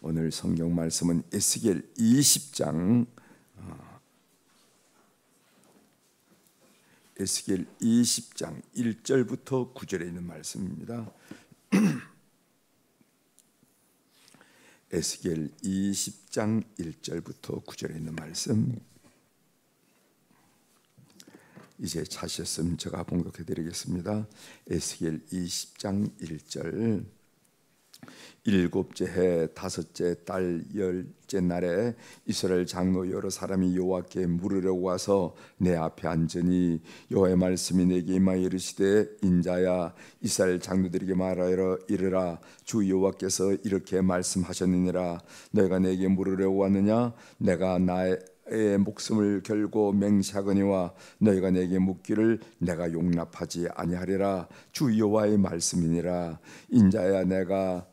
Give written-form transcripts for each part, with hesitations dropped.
오늘 성경 말씀은 에스겔 20장 에스겔 20장 1절부터 9절에 있는 말씀입니다. 에스겔 20장 1절부터 9절에 있는 말씀. 이제 찾으셨으면 제가 봉독해 드리겠습니다. 에스겔 20장 1절. 일곱째 해 다섯째 달 열째 날에 이스라엘 장로 여러 사람이 여호와께 물으려고 와서 내 앞에 앉으니 여호와의 말씀이 내게 임하여 이르시되 인자야 이스라엘 장로들에게 말하여 이르라 주 여호와께서 이렇게 말씀하셨느니라 너희가 내게 물으려고 왔느냐 내가 나의 목숨을 걸고 맹세하거니와 너희가 내게 묻기를 내가 용납하지 아니하리라 주 여호와의 말씀이니라 인자야 내가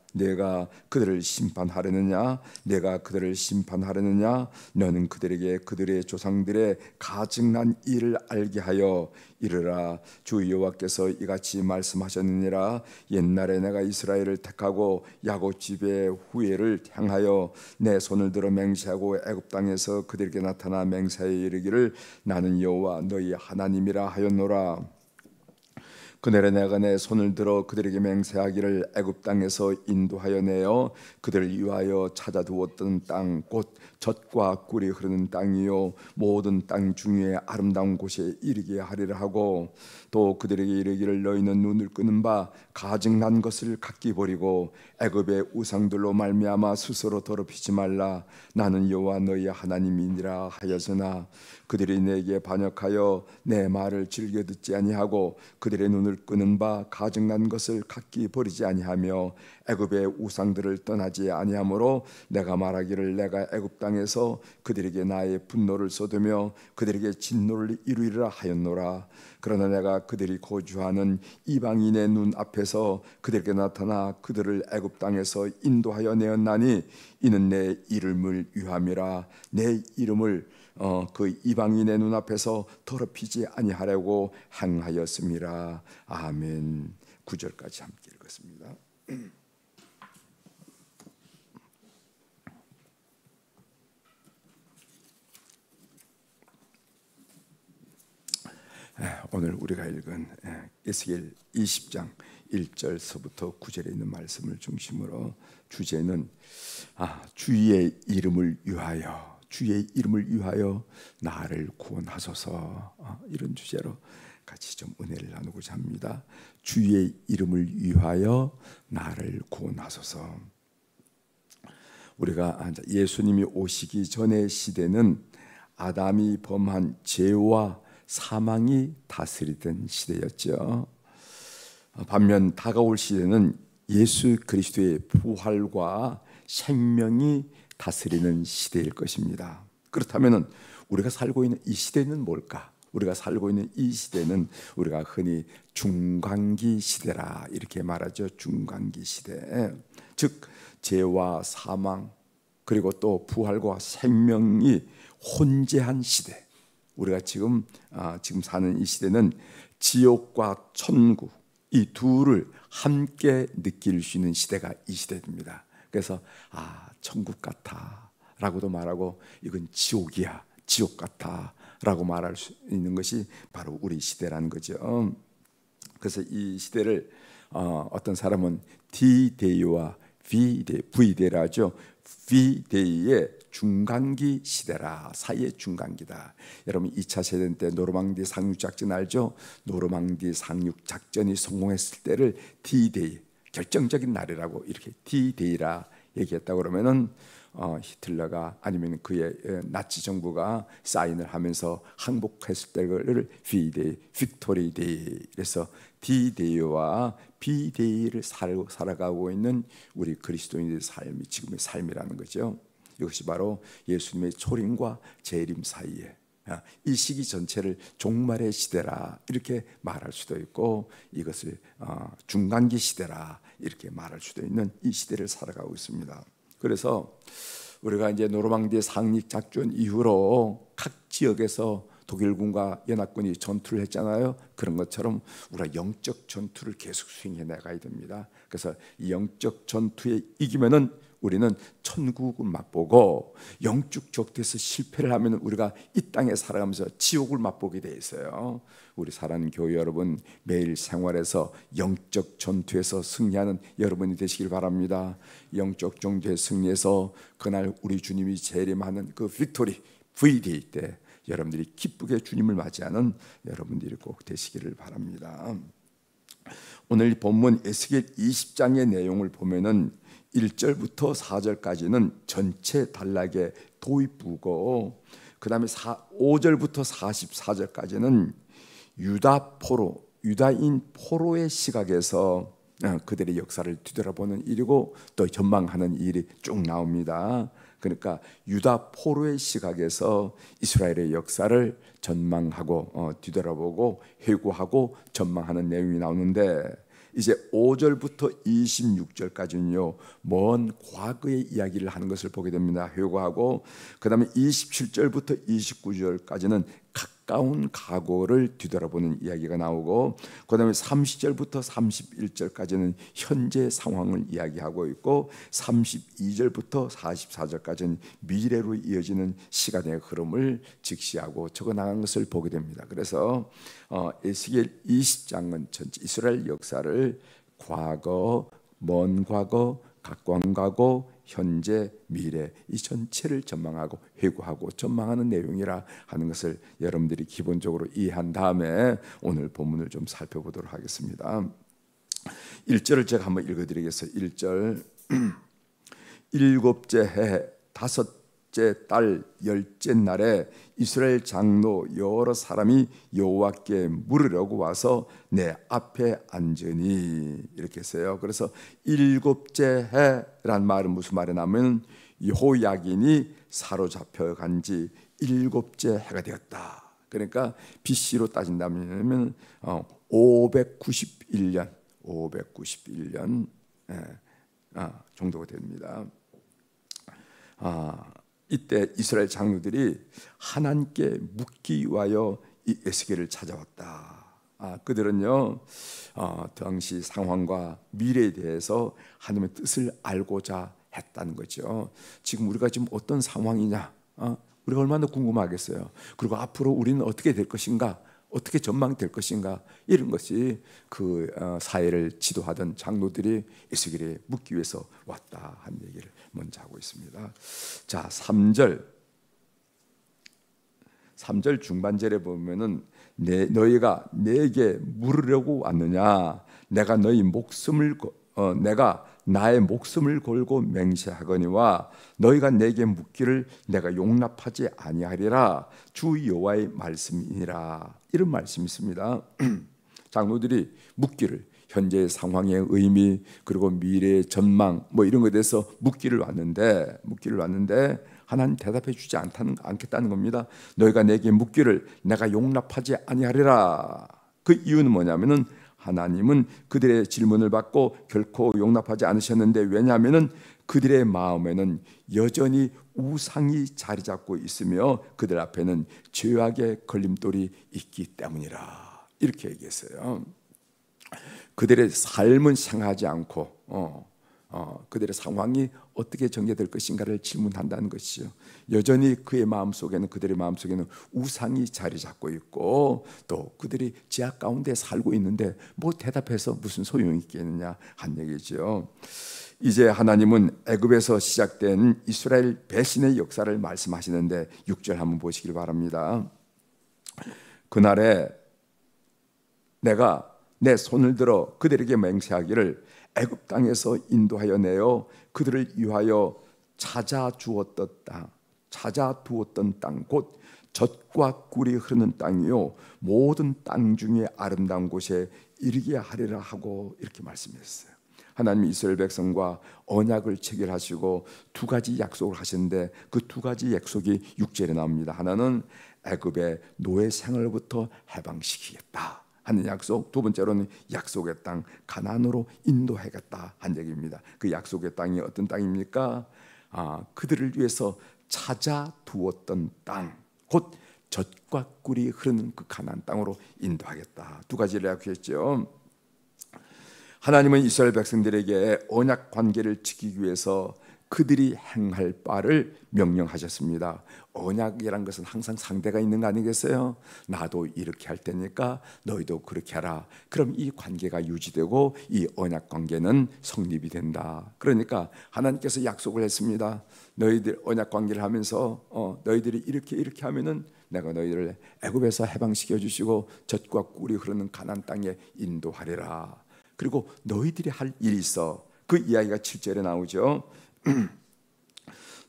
그들을 심판하려느냐 내가 그들을 심판하려느냐 너는 그들에게 그들의 조상들의 가증난 일을 알게 하여 이르라 주 여호와께서 이같이 말씀하셨느니라 옛날에 내가 이스라엘을 택하고 야곱 집의 후예를 향하여 내 손을 들어 맹세하고 애굽 땅에서 그들에게 나타나 맹세하여 이르기를 나는 여호와 너희 하나님이라 하였노라 그날에 내가 내 손을 들어 그들에게 맹세하기를 애굽 땅에서 인도하여 내어 그들을 위하여 찾아두었던 땅 곧 젖과 꿀이 흐르는 땅이요 모든 땅 중에 아름다운 곳에 이르게 하리라 하고 또 그들에게 이르기를 너희는 눈을 끄는 바 가증난 것을 각기 버리고 애굽의 우상들로 말미암아 스스로 더럽히지 말라 나는 여호와 너희 하나님이니라 하였으나 그들이 내게 반역하여 내 말을 즐겨 듣지 아니하고 그들의 눈을 끄는 바 가증난 것을 각기 버리지 아니하며 애굽의 우상들을 떠나지 아니하므로 내가 말하기를 내가 애굽 땅에서 그들에게 나의 분노를 쏟으며 그들에게 진노를 이루리라 하였노라 그러나 내가 그들이 거주하는 이방인의 눈 앞에서 그들에게 나타나 그들을 애굽 땅에서 인도하여 내었나니 이는 내 이름을 위함이라 내 이름을 그 이방인의 눈앞에서 더럽히지 아니하려고 행하였음이라 아멘. 9절까지 함께 읽었습니다. 오늘 우리가 읽은 에스겔 20장 1절서부터 9절에 있는 말씀을 중심으로 주제는 주의 이름을 위하여 주의 이름을 위하여 나를 구원하소서 이런 주제로 같이 좀 은혜를 나누고자 합니다. 주의 이름을 위하여 나를 구원하소서. 우리가 예수님이 오시기 전의 시대는 아담이 범한 죄와 사망이 다스리던 시대였죠. 반면 다가올 시대는 예수 그리스도의 부활과 생명이 다스리는 시대일 것입니다. 그렇다면 우리가 살고 있는 이 시대는 뭘까? 우리가 살고 있는 이 시대는 우리가 흔히 중간기 시대라 이렇게 말하죠. 중간기 시대. 즉 죄와 사망 그리고 또 부활과 생명이 혼재한 시대. 우리가 지금 사는 이 시대는 지옥과 천국 이 둘을 함께 느낄 수 있는 시대가 이 시대입니다. 그래서 천국 같아라고도 말하고 이건 지옥이야, 지옥 같아라고 말할 수 있는 것이 바로 우리 시대라는 거죠. 그래서 이 시대를 어떤 사람은 D-Day와 V-Day라 하죠. V-Day의 중간기 시대라, 사이의 중간기다. 여러분 2차 세대 때 노르망디 상륙 작전 알죠? 노르망디 상륙 작전이 성공했을 때를 D-Day, 결정적인 날이라고 이렇게 D-Day라 얘기했다고 그러면은 히틀러가 아니면 그의 나치 정부가 사인을 하면서 항복했을 때를 V-Day, Victory Day. 그래서 D-Day와 B-Day를 살아가고 있는 우리 그리스도인의 삶이 지금의 삶이라는 거죠. 이것이 바로 예수님의 초림과 재림 사이에 이 시기 전체를 종말의 시대라 이렇게 말할 수도 있고 이것을 중간기 시대라 이렇게 말할 수도 있는 이 시대를 살아가고 있습니다. 그래서 우리가 이제 노르망디 상륙 작전 이후로 각 지역에서 독일군과 연합군이 전투를 했잖아요. 그런 것처럼 우리가 영적 전투를 계속 수행해 나가야 됩니다. 그래서 이 영적 전투에 이기면은 우리는 천국을 맛보고 영적 적대에서 실패를 하면 우리가 이 땅에 살아가면서 지옥을 맛보게 돼 있어요. 우리 사랑하는 교회 여러분, 매일 생활에서 영적 전투에서 승리하는 여러분이 되시길 바랍니다. 영적 전투에 승리해서 그날 우리 주님이 재림하는 그 빅토리 VD 때 여러분들이 기쁘게 주님을 맞이하는 여러분들이 꼭 되시기를 바랍니다. 오늘 본문 에스겔 20장의 내용을 보면은 1절부터 4절까지는 전체 단락의 도입부고, 그 다음에 5절부터 44절까지는 유다인 포로의 시각에서 그들의 역사를 뒤돌아보는 일이고 또 전망하는 일이 쭉 나옵니다. 그러니까 유다 포로의 시각에서 이스라엘의 역사를 전망하고 뒤돌아보고 회고하고 전망하는 내용이 나오는데, 이제 5절부터 26절까지는요 먼 과거의 이야기를 하는 것을 보게 됩니다. 회고하고, 그 다음에 27절부터 29절까지는 가까운 과거를 뒤돌아보는 이야기가 나오고, 그 다음에 30절부터 31절까지는 현재 상황을 이야기하고 있고, 32절부터 44절까지는 미래로 이어지는 시간의 흐름을 직시하고 적어나간 것을 보게 됩니다. 그래서 에스겔 20장은 전체 이스라엘 역사를 과거, 먼 과거, 가까운 과거, 현재, 미래 이 전체를 전망하고 회고하고 전망하는 내용이라 하는 것을 여러분들이 기본적으로 이해한 다음에 오늘 본문을 좀 살펴보도록 하겠습니다. 1절을 제가 한번 읽어드리겠어요. 1절 일곱째 해 다섯째 달 열째 날에 이스라엘 장로 여러 사람이 여호와께 물으려고 와서 내 앞에 앉으니, 이렇게 했어요. 그래서 일곱째 해란 말은 무슨 말이냐면 여호야긴이 사로잡혀 간지 일곱째 해가 되었다. 그러니까 BC로 따진다면 591년 정도가 됩니다. 이때 이스라엘 장로들이 하나님께 묻기 위하여 이 에스겔을 찾아왔다. 그들은요 당시 상황과 미래에 대해서 하나님의 뜻을 알고자 했다는 거죠. 지금 우리가 지금 어떤 상황이냐, 우리가 얼마나 궁금하겠어요. 그리고 앞으로 우리는 어떻게 될 것인가, 어떻게 전망될 것인가, 이런 것이 그 사회를 지도하던 장로들이 에스겔에 묻기 위해서 왔다 한 얘기를 먼저 하고 있습니다. 자, 3절 중반절에 보면은 너희가 내게 물으려고 왔느냐, 내가 나의 목숨을 걸고 맹세하거니와 너희가 내게 묻기를 내가 용납하지 아니하리라, 주 여호와의 말씀이니라, 이런 말씀이 있습니다. 장로들이 묻기를, 현재의 상황의 의미 그리고 미래의 전망 이런 것에 대해서 묻기를 왔는데 하나님 대답해 주지 않겠다는 겁니다. 너희가 내게 묻기를 내가 용납하지 아니하리라. 그 이유는 뭐냐면은 하나님은 그들의 질문을 받고 결코 용납하지 않으셨는데, 왜냐하면은 그들의 마음에는 여전히 우상이 자리 잡고 있으며 그들 앞에는 죄악의 걸림돌이 있기 때문이라, 이렇게 얘기했어요. 그들의 삶은 생각하지 않고 그들의 상황이 어떻게 전개될 것인가를 질문한다는 것이죠. 여전히 그들의 마음속에는 우상이 자리 잡고 있고, 또 그들이 죄악 가운데 살고 있는데 대답해서 무슨 소용이 있겠느냐 한 얘기죠. 이제 하나님은 애굽에서 시작된 이스라엘 배신의 역사를 말씀하시는데 6절 한번 보시길 바랍니다. 그날에 내가 내 손을 들어 그들에게 맹세하기를 애굽 땅에서 인도하여 내어 그들을 위하여 찾아두었던 땅 곧 젖과 꿀이 흐르는 땅이요 모든 땅 중에 아름다운 곳에 이르게 하리라 하고, 이렇게 말씀했어요. 하나님이 이스라엘 백성과 언약을 체결하시고 두 가지 약속을 하셨는데 그 두 가지 약속이 6절에 나옵니다. 하나는 애굽의 노예 생활부터 해방시키겠다 하는 약속, 두 번째로는 약속의 땅 가나안으로 인도하겠다 한 얘기입니다. 그 약속의 땅이 어떤 땅입니까? 그들을 위해서 찾아두었던 땅, 곧 젖과 꿀이 흐르는 그 가나안 땅으로 인도하겠다. 두 가지를 약속했죠. 하나님은 이스라엘 백성들에게 언약 관계를 지키기 위해서 그들이 행할 바를 명령하셨습니다. 언약이란 것은 항상 상대가 있는 거 아니겠어요? 나도 이렇게 할 테니까 너희도 그렇게 하라. 그럼 이 관계가 유지되고 이 언약 관계는 성립이 된다. 그러니까 하나님께서 약속을 했습니다. 너희들 언약 관계를 하면서 너희들이 이렇게 하면은 내가 너희들을 애굽에서 해방시켜 주시고 젖과 꿀이 흐르는 가나안 땅에 인도하리라. 그리고 너희들이 할 일이 있어. 그 이야기가 7절에 나오죠.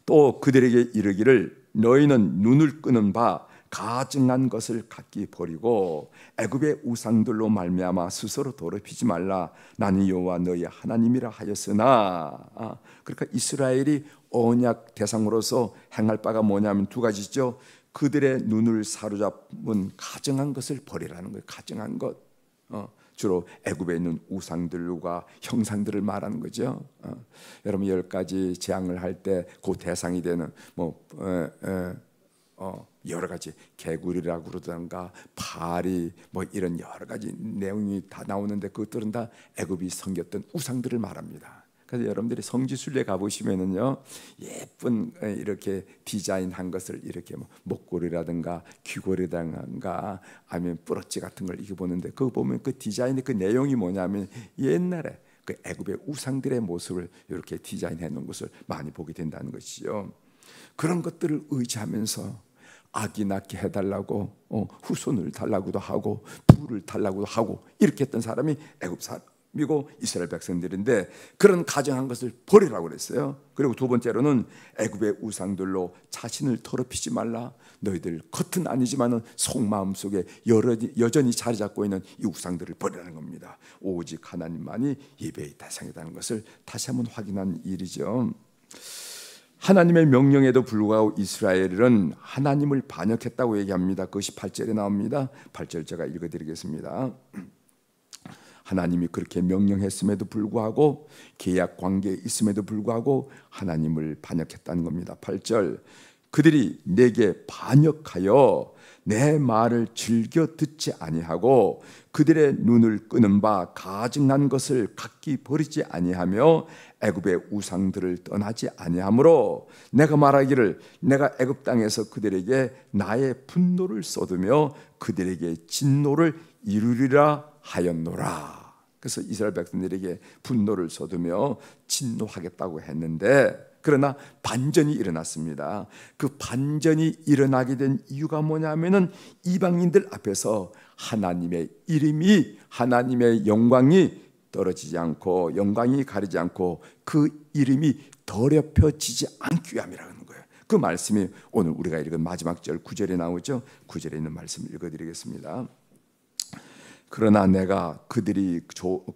또 그들에게 이르기를 너희는 눈을 끄는 바 가증한 것을 각기 버리고 애굽의 우상들로 말미암아 스스로 더럽히지 말라. 나는 여호와 너희 하나님이라 하였으나. 그러니까 이스라엘이 언약 대상으로서 행할 바가 뭐냐면 두 가지죠. 그들의 눈을 사로잡은 가증한 것을 버리라는 거예요. 가증한 것. 주로 애굽에 있는 우상들과 형상들을 말하는 거죠. 여러분 10가지 재앙을 할 때 그 대상이 되는 여러 가지 개구리라고 그러던가 파리 이런 여러 가지 내용이 다 나오는데 그것들은 다 애굽이 섬겼던 우상들을 말합니다. 그래서 여러분들이 성지순례 가보시면은요, 예쁜 이렇게 디자인한 것을 이렇게 목걸이라든가 귀걸이라든가 아니면 뿌러치 같은 걸 이렇게 보는데 그거 보면 그 디자인의 그 내용이 뭐냐면 옛날에 그 애굽의 우상들의 모습을 이렇게 디자인해 놓은 것을 많이 보게 된다는 것이죠. 그런 것들을 의지하면서 아기 낳게 해달라고 후손을 달라고도 하고 부를 달라고도 하고 이렇게 했던 사람이 애굽 사람이고 이스라엘 백성들인데 그런 가증한 것을 버리라고 그랬어요. 그리고 두 번째로는 애굽의 우상들로 자신을 더럽히지 말라. 너희들 겉은 아니지만은 속마음 속에 여전히 자리 잡고 있는 이 우상들을 버리라는 겁니다. 오직 하나님만이 예배의 대상이라는 것을 다시 한번 확인한 일이죠. 하나님의 명령에도 불구하고 이스라엘은 하나님을 반역했다고 얘기합니다. 그것이 8절에 나옵니다. 8절 제가 읽어드리겠습니다. 하나님이 그렇게 명령했음에도 불구하고 계약 관계에 있음에도 불구하고 하나님을 반역했다는 겁니다. 8절 그들이 내게 반역하여 내 말을 즐겨 듣지 아니하고 그들의 눈을 끄는 바 가증난 것을 각기 버리지 아니하며 애굽의 우상들을 떠나지 아니하므로 내가 말하기를 내가 애굽 땅에서 그들에게 나의 분노를 쏟으며 그들에게 진노를 이루리라 하였노라. 그래서 이스라엘 백성들에게 분노를 쏟으며 진노하겠다고 했는데 그러나 반전이 일어났습니다. 그 반전이 일어나게 된 이유가 뭐냐면은 이방인들 앞에서 하나님의 이름이 하나님의 영광이 떨어지지 않고 영광이 가리지 않고 그 이름이 더럽혀지지 않기 위함이라는 거예요. 그 말씀이 오늘 우리가 읽은 마지막 절 9절에 나오죠. 9절에 있는 말씀을 읽어드리겠습니다. 그러나 내가 그들이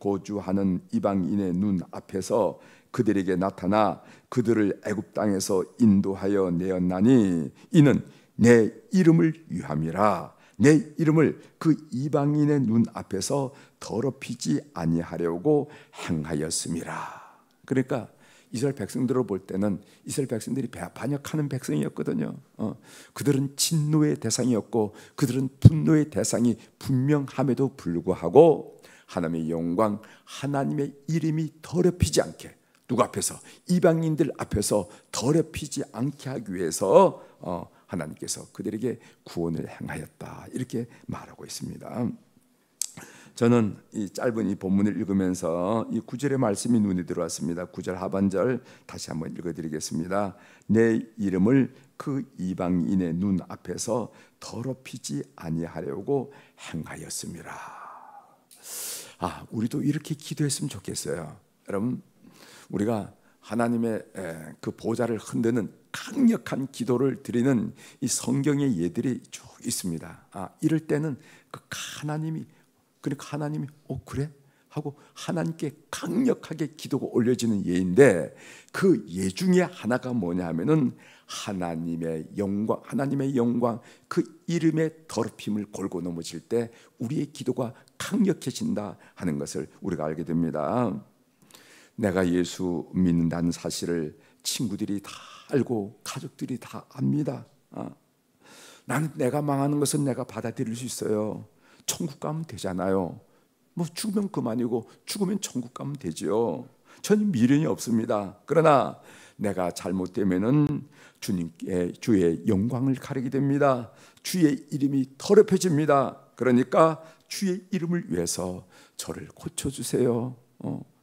거주하는 이방인의 눈 앞에서 그들에게 나타나 그들을 애굽 땅에서 인도하여 내었나니 이는 내 이름을 위함이라. 내 이름을 그 이방인의 눈 앞에서 더럽히지 아니하려고 행하였음이라. 그러니까 이스라엘 백성들을 볼 때는 이스라엘 백성들이 반역하는 백성이었거든요. 그들은 진노의 대상이었고 그들은 분노의 대상이 분명함에도 불구하고 하나님의 영광, 하나님의 이름이 더럽히지 않게 누구 앞에서? 이방인들 앞에서 더럽히지 않게 하기 위해서 하나님께서 그들에게 구원을 행하였다 이렇게 말하고 있습니다. 저는 이 짧은 이 본문을 읽으면서 이 9절의 말씀이 눈에 들어왔습니다. 9절 하반절 다시 한번 읽어드리겠습니다. 내 이름을 그 이방인의 눈 앞에서 더럽히지 아니하려고 행하였음이라. 우리도 이렇게 기도했으면 좋겠어요. 여러분 우리가 하나님의 그 보좌를 흔드는 강력한 기도를 드리는 이 성경의 예들이 쭉 있습니다. 이럴 때는 그 하나님이 그러니까 하나님이 그래? 하고 하나님께 강력하게 기도가 올려지는 예인데 그 예 중에 하나가 뭐냐 하면은 하나님의 영광 그 이름의 더럽힘을 골고 넘어질 때 우리의 기도가 강력해진다 하는 것을 우리가 알게 됩니다. 내가 예수 믿는다는 사실을 친구들이 다 알고 가족들이 다 압니다. 나는 내가 망하는 것은 내가 받아들일 수 있어요. 천국 가면 되잖아요. 죽으면 그만이고 죽으면 천국 가면 되지요. 저는 미련이 없습니다. 그러나 내가 잘못되면은 주님께 주의 영광을 가리게 됩니다. 주의 이름이 더럽혀집니다. 그러니까 주의 이름을 위해서 저를 고쳐주세요.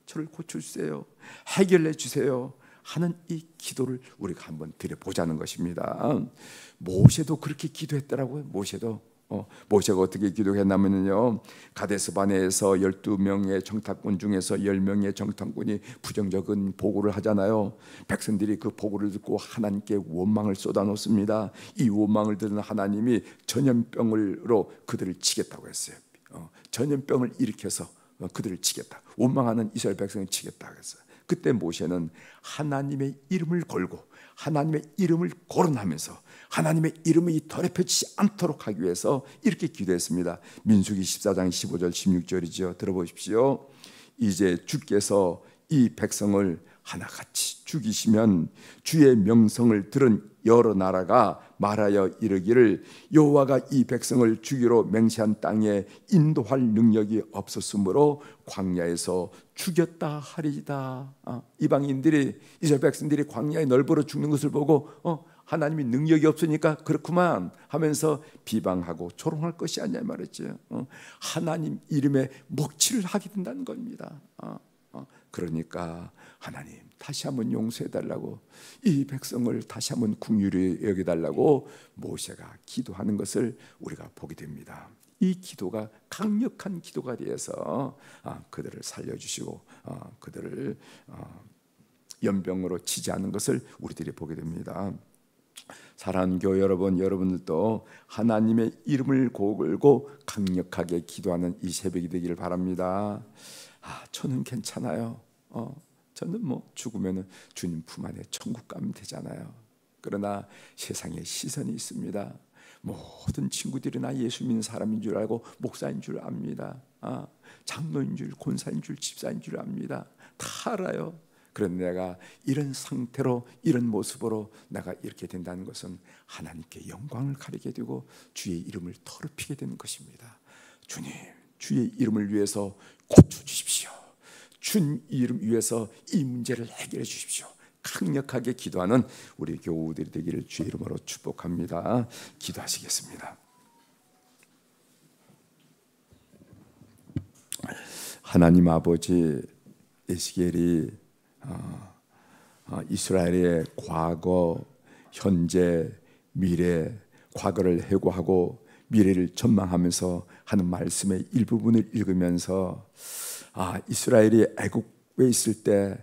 저를 고쳐주세요. 해결해 주세요 하는 이 기도를 우리가 한번 드려보자는 것입니다. 모세도 그렇게 기도했더라고요. 모세가 어떻게 기도했냐면요, 가데스 바네에서 12명의 정탐꾼 중에서 10명의 정탐꾼이 부정적인 보고를 하잖아요. 백성들이 그 보고를 듣고 하나님께 원망을 쏟아놓습니다. 이 원망을 듣는 하나님이 전염병으로 그들을 치겠다고 했어요. 전염병을 일으켜서 그들을 치겠다, 원망하는 이스라엘 백성을 치겠다고 했어요. 그때 모세는 하나님의 이름을 걸고 하나님의 이름을 거론하면서 하나님의 이름이 더럽혀지지 않도록 하기 위해서 이렇게 기도했습니다. 민수기 14장 15절 16절이죠. 들어보십시오. 이제 주께서 이 백성을 하나같이 죽이시면 주의 명성을 들은 여러 나라가 말하여 이르기를 여호와가 이 백성을 죽이러 맹세한 땅에 인도할 능력이 없었으므로 광야에서 죽였다 하리이다. 이방인들이, 이스라엘 백성들이 광야에 널브러 죽는 것을 보고 하나님이 능력이 없으니까 그렇구만 하면서 비방하고 조롱할 것이 아니냐 말했죠. 하나님 이름에 먹칠을 하게 된다는 겁니다. 그러니까 하나님 다시 한번 용서해달라고, 이 백성을 다시 한번 긍휼히 여겨달라고 모세가 기도하는 것을 우리가 보게 됩니다. 이 기도가 강력한 기도가 되어서 그들을 살려주시고 그들을 연병으로 치지 않은 것을 우리들이 보게 됩니다. 사랑하는 교회 여러분, 여러분들도 하나님의 이름을 고글고 강력하게 기도하는 이 새벽이 되기를 바랍니다. 저는 괜찮아요. 저는 죽으면 주님 품 안에 천국 가면 되잖아요. 그러나 세상에 시선이 있습니다. 모든 친구들이 나 예수 믿는 사람인 줄 알고 목사인 줄 압니다. 장로인 줄, 권사인 줄, 집사인 줄 압니다. 다 알아요. 그런데 내가 이런 상태로, 이런 모습으로 내가 이렇게 된다는 것은 하나님께 영광을 가리게 되고 주의 이름을 더럽히게 되는 것입니다. 주님, 주의 이름을 위해서 고쳐주십시오. 주님 이름 위해서 이 문제를 해결해 주십시오. 강력하게 기도하는 우리 교우들이 되기를 주의 이름으로 축복합니다. 기도하시겠습니다. 하나님 아버지, 에스겔이 이스라엘의 과거, 현재, 미래, 과거를 회고하고 미래를 전망하면서 하는 말씀의 일부분을 읽으면서 이스라엘이 애국에 있을 때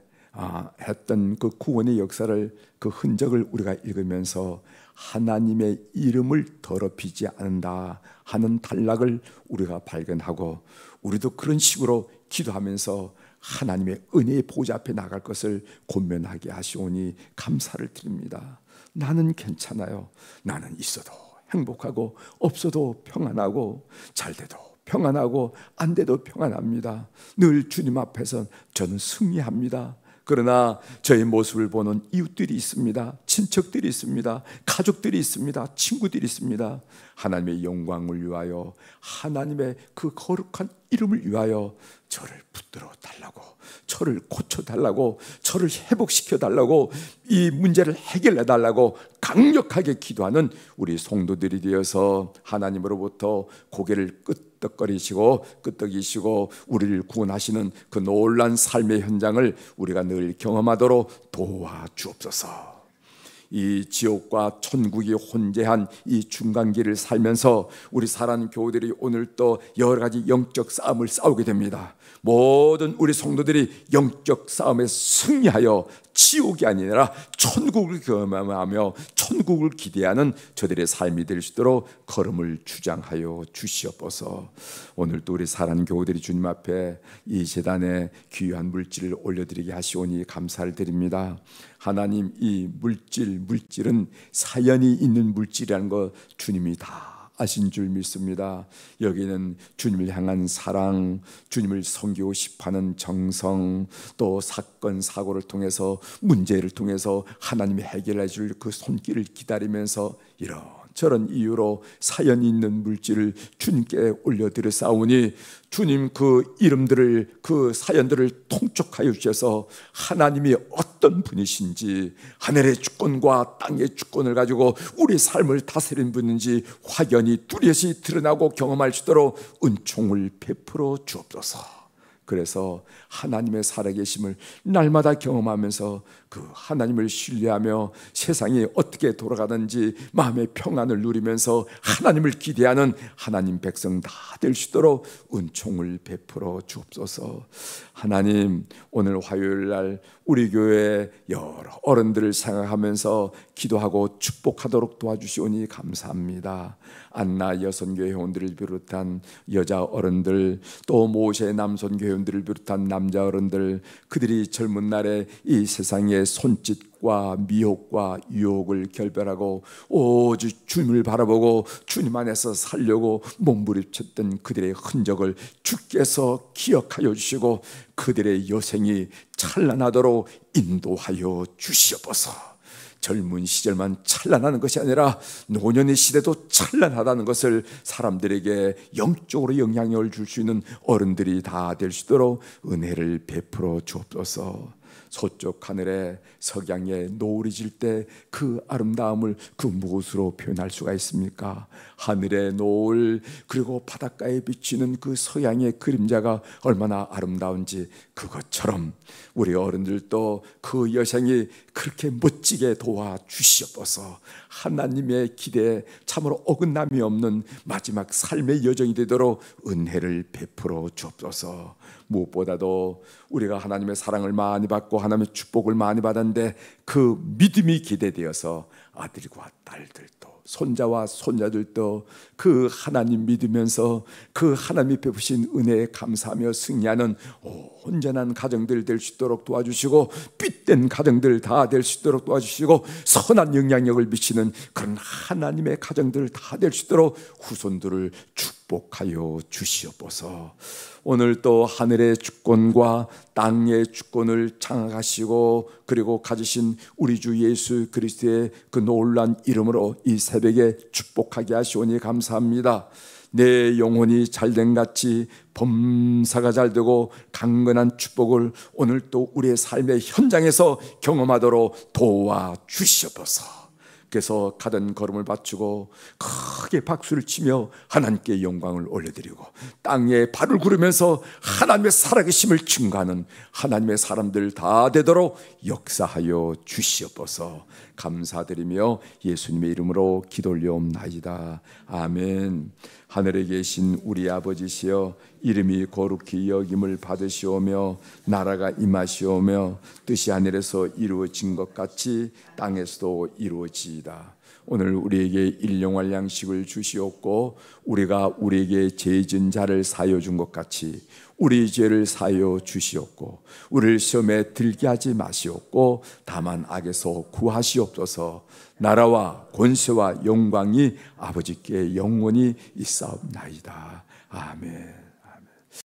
했던 그 구원의 역사를, 그 흔적을 우리가 읽으면서 하나님의 이름을 더럽히지 않는다 하는 단락을 우리가 발견하고, 우리도 그런 식으로 기도하면서 하나님의 은혜의 보좌 앞에 나갈 것을 권면하게 하시오니 감사를 드립니다. 나는 괜찮아요. 나는 있어도 행복하고 없어도 평안하고 잘 돼도 평안하고 안 돼도 평안합니다. 늘 주님 앞에서 저는 승리합니다. 그러나 저의 모습을 보는 이웃들이 있습니다. 친척들이 있습니다. 가족들이 있습니다. 친구들이 있습니다. 하나님의 영광을 위하여, 하나님의 그 거룩한 이름을 위하여 저를 붙들어 달라고, 저를 고쳐 달라고, 저를 회복시켜 달라고, 이 문제를 해결해 달라고 강력하게 기도하는 우리 성도들이 되어서 하나님으로부터 고개를 끄덕이시고 우리를 구원하시는 그 놀라운 삶의 현장을 우리가 늘 경험하도록 도와주옵소서. 이 지옥과 천국이 혼재한 이 중간길을 살면서 우리 사랑하는 교우들이 오늘 또 여러 가지 영적 싸움을 싸우게 됩니다. 모든 우리 성도들이 영적 싸움에 승리하여 지옥이 아니라 천국을 경험하며 천국을 기대하는 저들의 삶이 될 수 있도록 걸음을 주장하여 주시옵소서. 오늘도 우리 사랑하는 교우들이 주님 앞에 이 제단에 귀한 물질을 올려드리게 하시오니 감사를 드립니다. 하나님, 이 물질은 사연이 있는 물질이라는 것 주님이 다 아신 줄 믿습니다. 여기는 주님을 향한 사랑, 주님을 섬기고 싶어하는 정성, 또 사건 사고를 통해서, 문제를 통해서 하나님이 해결해 줄 그 손길을 기다리면서 이런 저런 이유로 사연이 있는 물질을 주님께 올려드렸사오니 주님 그 이름들을, 그 사연들을 통촉하여 주셔서 하나님이 어떤 분이신지, 하늘의 주권과 땅의 주권을 가지고 우리 삶을 다스리는 분인지 확연히 뚜렷이 드러나고 경험할 수 있도록 은총을 베풀어 주옵소서. 그래서 하나님의 살아계심을 날마다 경험하면서 그 하나님을 신뢰하며 세상이 어떻게 돌아가는지 마음의 평안을 누리면서 하나님을 기대하는 하나님 백성 다 될 수 있도록 은총을 베풀어 주옵소서. 하나님, 오늘 화요일 날 우리 교회 여러 어른들을 생각하면서 기도하고 축복하도록 도와주시오니 감사합니다. 안나 여선교회 회원들을 비롯한 여자 어른들, 또 모세 남선교회원들을 비롯한 남자 어른들, 그들이 젊은 날에 이 세상의 손짓과 미혹과 유혹을 결별하고 오직 주님을 바라보고 주님 안에서 살려고 몸부림쳤던 그들의 흔적을 주께서 기억하여 주시고 그들의 여생이 찬란하도록 인도하여 주시옵소서. 젊은 시절만 찬란하는 것이 아니라 노년의 시대도 찬란하다는 것을 사람들에게 영적으로 영향력을 줄 수 있는 어른들이 다 될 수 있도록 은혜를 베풀어 주옵소서. 서쪽 하늘에 석양에 노을이 질 때 그 아름다움을 그 무엇으로 표현할 수가 있습니까? 하늘의 노을, 그리고 바닷가에 비치는 그 석양의 그림자가 얼마나 아름다운지 그것처럼 우리 어른들도 그 여생이 그렇게 멋지게 도와주시옵소서. 하나님의 기대에 참으로 어긋남이 없는 마지막 삶의 여정이 되도록 은혜를 베풀어 주옵소서. 무엇보다도 우리가 하나님의 사랑을 많이 받고 하나님의 축복을 많이 받았는데 그 믿음이 기대되어서 아들과 딸들도 손자와 손자들도 그 하나님 믿으면서 그 하나님이 베푸신 은혜에 감사하며 승리하는 온전한 가정들 될 수 있도록 도와주시고 삐된 가정들 다 될 수 있도록 도와주시고 선한 영향력을 미치는 그런 하나님의 가정들 다 될 수 있도록 후손들을 축복하여 주시옵소서. 오늘 또 하늘의 주권과 땅의 주권을 장악하시고 그리고 가지신 우리 주 예수 그리스도의 그 놀라운 이름으로 이 새벽에 축복하게 하시오니 감사합니다. 내 영혼이 잘된 같이 범사가 잘되고 강건한 축복을 오늘 또 우리의 삶의 현장에서 경험하도록 도와주시옵소서. 그래서 가던 걸음을 바치고 크게 박수를 치며 하나님께 영광을 올려드리고 땅에 발을 구르면서 하나님의 살아계심을 증거하는 하나님의 사람들 다 되도록 역사하여 주시옵소서. 감사드리며 예수님의 이름으로 기도 올려옵나이다. 아멘. 하늘에 계신 우리 아버지시여, 이름이 거룩히 여김을 받으시오며 나라가 임하시오며 뜻이 하늘에서 이루어진 것 같이 땅에서도 이루어지이다. 오늘 우리에게 일용할 양식을 주시옵고 우리가 우리에게 죄진 자를 사하여 준 것 같이 우리 죄를 사하여 주시옵고 우리를 시험에 들게 하지 마시옵고 다만 악에서 구하시옵소서. 나라와 권세와 영광이 아버지께 영원히 있사옵나이다. 아멘.